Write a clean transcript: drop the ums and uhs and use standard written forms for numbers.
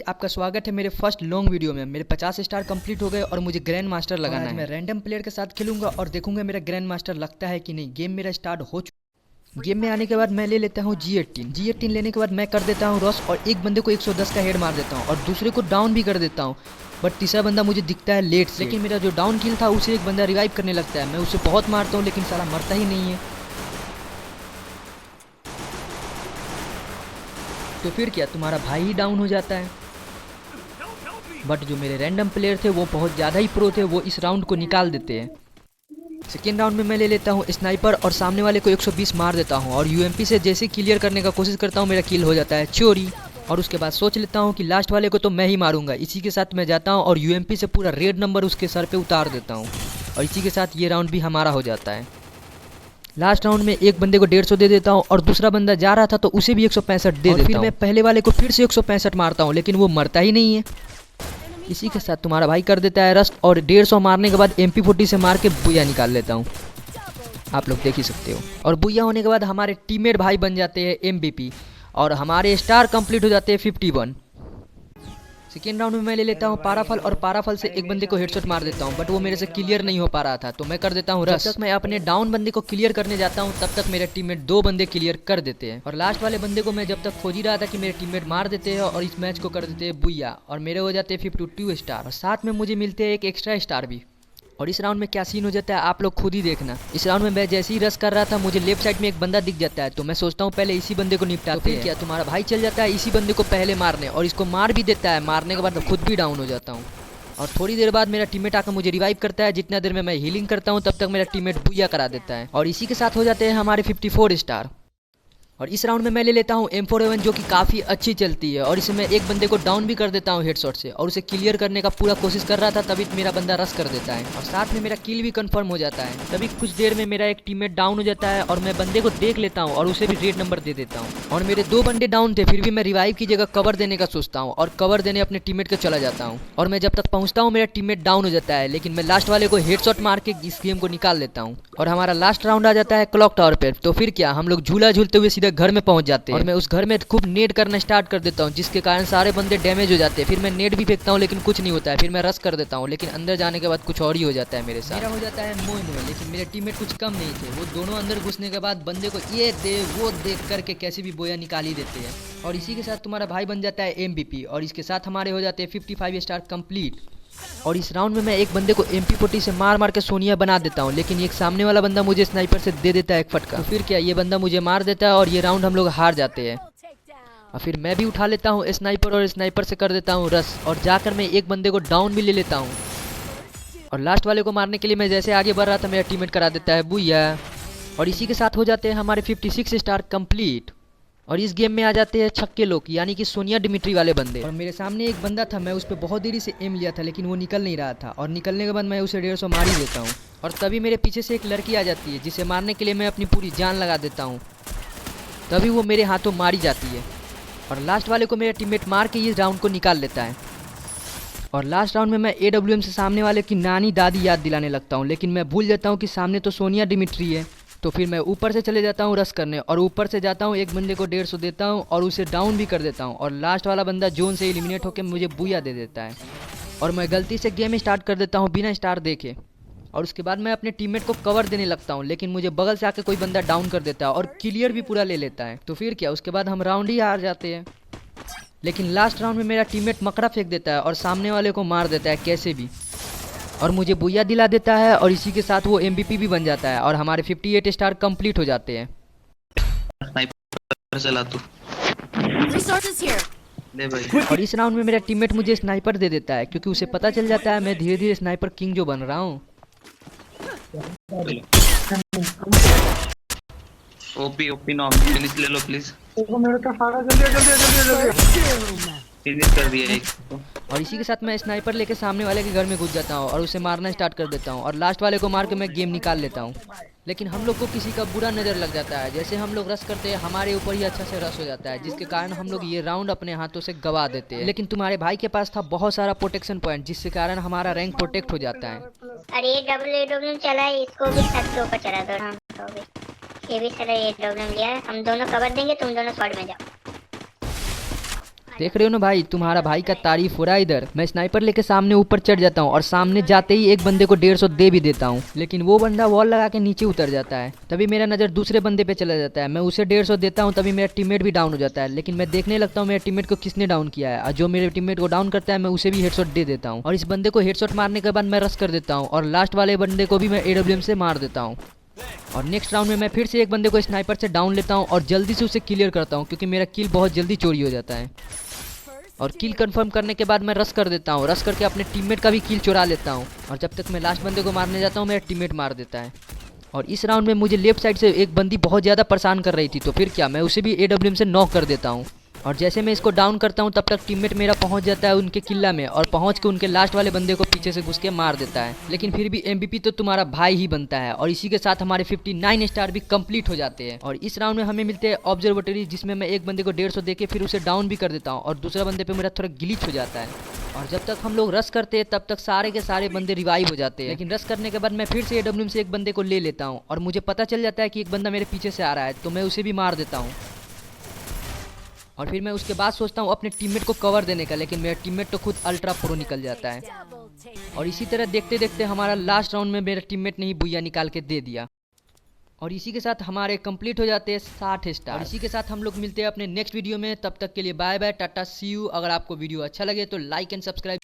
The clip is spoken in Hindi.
आपका स्वागत है मेरे फर्स्ट लॉन्ग वीडियो में। मेरे 50 स्टार कंप्लीट हो गए और मुझे ग्रैंड मास्टर लगाना है। मैं रैंडम प्लेयर के साथ खेलूंगा और देखूंगा मेरा ग्रैंड मास्टर लगता है कि नहीं। गेम मेरा स्टार्ट हो चुका। गेम में आने के बाद मैं ले लेता हूँ G18 लेने के बाद मैं कर देता हूँ रश और एक बंदे को 110 का हेड मार देता हूँ और दूसरे को डाउन भी कर देता हूँ। बट तीसरा बंदा मुझे दिखता है लेट से, लेकिन मेरा जो डाउन किल था उसे एक बंदा रिवाइव करने लगता है। मैं उसे बहुत मारता हूँ लेकिन साला मरता ही नहीं है। तो फिर क्या, तुम्हारा भाई ही डाउन हो जाता है। बट जो मेरे रैंडम प्लेयर थे वो बहुत ज़्यादा ही प्रो थे, वो इस राउंड को निकाल देते हैं। सेकेंड राउंड में मैं ले लेता हूँ स्नाइपर और सामने वाले को 120 मार देता हूँ और यूएमपी से जैसे क्लियर करने का कोशिश करता हूँ मेरा किल हो जाता है चोरी। और उसके बाद सोच लेता हूँ कि लास्ट वाले को तो मैं ही मारूंगा। इसी के साथ मैं जाता हूँ और यूएमपी से पूरा रेड नंबर उसके सर पे उतार देता हूँ और इसी के साथ ये राउंड भी हमारा हो जाता है। लास्ट राउंड में एक बंदे को 150 दे देता हूँ और दूसरा बंदा जा रहा था तो उसे भी 165 दे देता हूँ। फिर मैं पहले वाले को फिर से 165 मारता हूँ लेकिन वो मरता ही नहीं है। इसी के साथ तुम्हारा भाई कर देता है रस्ट और 150 मारने के बाद MP40 से मार के बुया निकाल लेता हूँ। आप लोग देख ही सकते हो। और बुया होने के बाद हमारे टीममेट भाई बन जाते हैं MVP और हमारे स्टार कंप्लीट हो जाते हैं 51। सेकेंड राउंड में मैं ले लेता हूँ पाराफल और पाराफल से एक बंदे को हेडशॉट मार देता हूँ बट वो मेरे से क्लियर नहीं हो पा रहा था तो मैं कर देता हूँ रश। जब तक मैं अपने डाउन बंदे को क्लियर करने जाता हूँ तब तक मेरे टीममेट 2 बंदे क्लियर कर देते हैं और लास्ट वाले बंदे को मैं जब तक खोज ही रहा था कि मेरे टीममेट मार देते हैं और इस मैच को कर देते हैं बुया और मेरे हो जाते हैं 52 स्टार और साथ में मुझे मिलते हैं एक एक्स्ट्रा स्टार भी। और इस राउंड में क्या सीन हो जाता है आप लोग खुद ही देखना। इस राउंड में मैं जैसे ही रश कर रहा था मुझे लेफ्ट साइड में एक बंदा दिख जाता है तो मैं सोचता हूँ पहले इसी बंदे को निपटाते हैं। क्या तुम्हारा भाई चल जाता है इसी बंदे को पहले मारने और इसको मार भी देता है। मारने के बाद खुद भी डाउन हो जाता हूँ और थोड़ी देर बाद मेरा टीममेट आकर मुझे रिवाइव करता है। जितना देर में मैं हीलिंग करता हूँ तब तक मेरा टीममेट बुया करा देता है और इसी के साथ हो जाते हैं हमारे 54 स्टार। और इस राउंड में मैं ले लेता हूँ M4A1 जो कि काफ़ी अच्छी चलती है और इसमें एक बंदे को डाउन भी कर देता हूँ हेडशॉट से और उसे क्लियर करने का पूरा कोशिश कर रहा था तभी मेरा बंदा रश कर देता है और साथ में मेरा किल भी कंफर्म हो जाता है। तभी कुछ देर में मेरा एक टीममेट डाउन हो जाता है और मैं बंदे को देख लेता हूँ और उसे भी रेड नंबर दे देता हूँ और मेरे 2 बंदे डाउन थे फिर भी मैं रिवाइव की जगह कवर देने का सोचता हूँ और कवर देने अपने टीममेट को चला जाता हूँ और मैं जब तक पहुँचता हूँ मेरा टीममेट डाउन हो जाता है लेकिन मैं लास्ट वाले को हेडशॉट मार के इस गेम को निकाल लेता हूँ और हमारा लास्ट राउंड आ जाता है क्लॉक टावर पे। तो फिर क्या, हम लोग झूला झूलते हुए सीधा घर में पहुँच जाते हैं और मैं उस घर में खूब नेट करना स्टार्ट कर देता हूँ जिसके कारण सारे बंदे डैमेज हो जाते हैं। फिर मैं नेट भी फेंकता हूँ लेकिन कुछ नहीं होता है। फिर मैं रश कर देता हूँ लेकिन अंदर जाने के बाद कुछ और ही हो जाता है मेरे साथ। मेरा हो जाता है मोह मोह लेकिन मेरे टीममेट कुछ कम नहीं थे। वो दोनों अंदर घुसने के बाद बंदे को ये दे वो देख करके कैसे भी बोया निकाल ही देते हैं और इसी के साथ तुम्हारा भाई बन जाता है MVP और इसके साथ हमारे हो जाते हैं 55 स्टार कंप्लीट। और इस राउंड में मैं एक बंदे को MP40 से मार मार के सोनिया बना देता हूँ लेकिन एक सामने वाला बंदा मुझे स्नाइपर से दे देता है एक फटका। तो फिर क्या, ये बंदा मुझे मार देता है और ये राउंड हम लोग हार जाते हैं। और फिर मैं भी उठा लेता हूँ स्नाइपर और स्नाइपर से कर देता हूँ रश और जाकर मैं एक बंदे को डाउन भी ले लेता हूँ और लास्ट वाले को मारने के लिए मैं जैसे आगे बढ़ रहा था मेरा टीममेट करा देता है बुया और इसी के साथ हो जाते हैं हमारे 56 स्टार कंप्लीट। और इस गेम में आ जाते हैं छक्के लोग यानी कि सोनिया डिमिट्री वाले बंदे। और मेरे सामने एक बंदा था, मैं उस पर बहुत देरी से एम लिया था लेकिन वो निकल नहीं रहा था और निकलने के बाद मैं उसे 150 मार ही देता हूँ और तभी मेरे पीछे से एक लड़की आ जाती है जिसे मारने के लिए मैं अपनी पूरी जान लगा देता हूँ। तभी वो मेरे हाथों मारी जाती है और लास्ट वाले को मेरा टीममेट मार के इस राउंड को निकाल लेता है। और लास्ट राउंड में मैं AWM से सामने वाले की नानी दादी याद दिलाने लगता हूँ लेकिन मैं भूल जाता हूँ कि सामने तो सोनिया डिमिट्री है। तो फिर मैं ऊपर से चले जाता हूँ रश करने और ऊपर से जाता हूँ एक बंदे को 150 देता हूँ और उसे डाउन भी कर देता हूँ और लास्ट वाला बंदा जोन से एलिमिनेट होकर मुझे बुया दे देता है और मैं गलती से गेम स्टार्ट कर देता हूँ बिना स्टार देखे। और उसके बाद मैं अपने टीममेट को कवर देने लगता हूँ लेकिन मुझे बगल से आके कोई बंदा डाउन कर देता है और क्लियर भी पूरा ले लेता है। तो फिर क्या, उसके बाद हम राउंड ही हार जाते हैं लेकिन लास्ट राउंड में मेरा टीममेट मकड़ा फेंक देता है और सामने वाले को मार देता है कैसे भी और मुझे बुया दिला देता है और इसी के साथ वो MVP भी बन जाता है और हमारे 58 स्टार कंप्लीट हो जाते हैं। स्नाइपर चला तू ले भाई। और इस राउंड में मेरा टीममेट मुझे स्नाइपर दे देता है क्योंकि उसे पता चल जाता है मैं धीरे धीरे स्नाइपर किंग जो बन रहा हूँ। ओपी नो फिनिश ले लो प्लीज। मेरे तो सारा जल्दी फिनिश कर दिया एक तो। और इसी के साथ मैं स्नाइपर लेके सामने वाले के घर में घुस जाता हूँ और उसे मारना स्टार्ट कर देता हूँ और लास्ट वाले को मार के मैं गेम निकाल लेता हूँ। लेकिन हम लोग को किसी का बुरा नज़र लग जाता है। जैसे हम लोग रश करते हैं हमारे ऊपर ही अच्छा से रश हो जाता है जिसके कारण हम लोग ये राउंड अपने हाथों से गवा देते हैं। लेकिन तुम्हारे भाई के पास था बहुत सारा प्रोटेक्शन पॉइंट जिसके कारण हमारा रैंक प्रोटेक्ट हो जाता है। अरे AWM चला है, इसको भी छत के ऊपर चढ़ा दो। हाँ तो भी ये भी सारा AWM लिया है। हम दोनों कवर देंगे, तुम दोनों शॉट में जाओ। देख रहे हो ना भाई, तुम्हारा भाई का तारीफ हो रहा है इधर। मैं स्नाइपर लेके सामने ऊपर चढ़ जाता हूँ और सामने जाते ही एक बंदे को 150 दे भी देता हूँ, लेकिन वो बंदा वॉल लगा के नीचे उतर जाता है। तभी मेरा नजर दूसरे बंदे पे चला जाता है, मैं उसे 150 देता हूँ, तभी मेरा टीममेट भी डाउन हो जाता है। लेकिन मैं देखने लगता हूँ मेरे टीममेट को किसने डाउन किया है, और जो मेरे टीममेट को डाउन करता है मैं उसे भी हेडशॉट दे देता हूँ। और इस बंदे को हेडशॉट मारने के बाद मैं रश कर देता हूँ और लास्ट वाले बंदे को भी मैं AWM से मार देता हूँ। और नेक्स्ट राउंड में मैं फिर से एक बंदे को स्नाइपर से डाउन लेता हूँ और जल्दी से उसे क्लियर करता हूँ, क्योंकि मेरा किल बहुत जल्दी चोरी हो जाता है। और किल कंफर्म करने के बाद मैं रश कर देता हूँ, रश करके अपने टीममेट का भी किल चुरा लेता हूँ। और जब तक मैं लास्ट बंदे को मारने जाता हूँ मेरा टीममेट मार देता है। और इस राउंड में मुझे लेफ्ट साइड से एक बंदी बहुत ज़्यादा परेशान कर रही थी, तो फिर क्या, मैं उसे भी AWM से नॉक कर देता हूँ। और जैसे मैं इसको डाउन करता हूँ तब तक टीममेट मेरा पहुंच जाता है उनके किला में, और पहुंच के उनके लास्ट वाले बंदे को पीछे से घुस के मार देता है। लेकिन फिर भी MVP तो तुम्हारा भाई ही बनता है। और इसी के साथ हमारे 59 स्टार भी कंप्लीट हो जाते हैं। और इस राउंड में हमें मिलते हैं ऑब्जर्वेटरी, जिसमें मैं एक बंदे को 150 देके फिर उसे डाउन भी कर देता हूँ, और दूसरा बंदे पे मेरा थोड़ा ग्लिच हो जाता है। और जब तक हम लोग रश करते हैं तब तक सारे के सारे बंदे रिवाइव हो जाते हैं। लेकिन रश करने के बाद मैं फिर से AWM से एक बंदे को ले लेता हूँ, और मुझे पता चल जाता है कि एक बंदा मेरे पीछे से आ रहा है, तो मैं उसे भी मार देता हूँ। और फिर मैं उसके बाद सोचता हूँ अपने टीममेट को कवर देने का, लेकिन मेरा टीममेट तो खुद अल्ट्रा प्रो निकल जाता है। और इसी तरह देखते देखते हमारा लास्ट राउंड में मेरा टीममेट ने ही बुया निकाल के दे दिया। और इसी के साथ हमारे कंप्लीट हो जाते हैं 60 स्टार। और इसी के साथ हम लोग मिलते हैं अपने नेक्स्ट वीडियो में। तब तक के लिए bye bye, tata, see you. अगर आपको वीडियो अच्छा लगे तो लाइक एंड सब्सक्राइब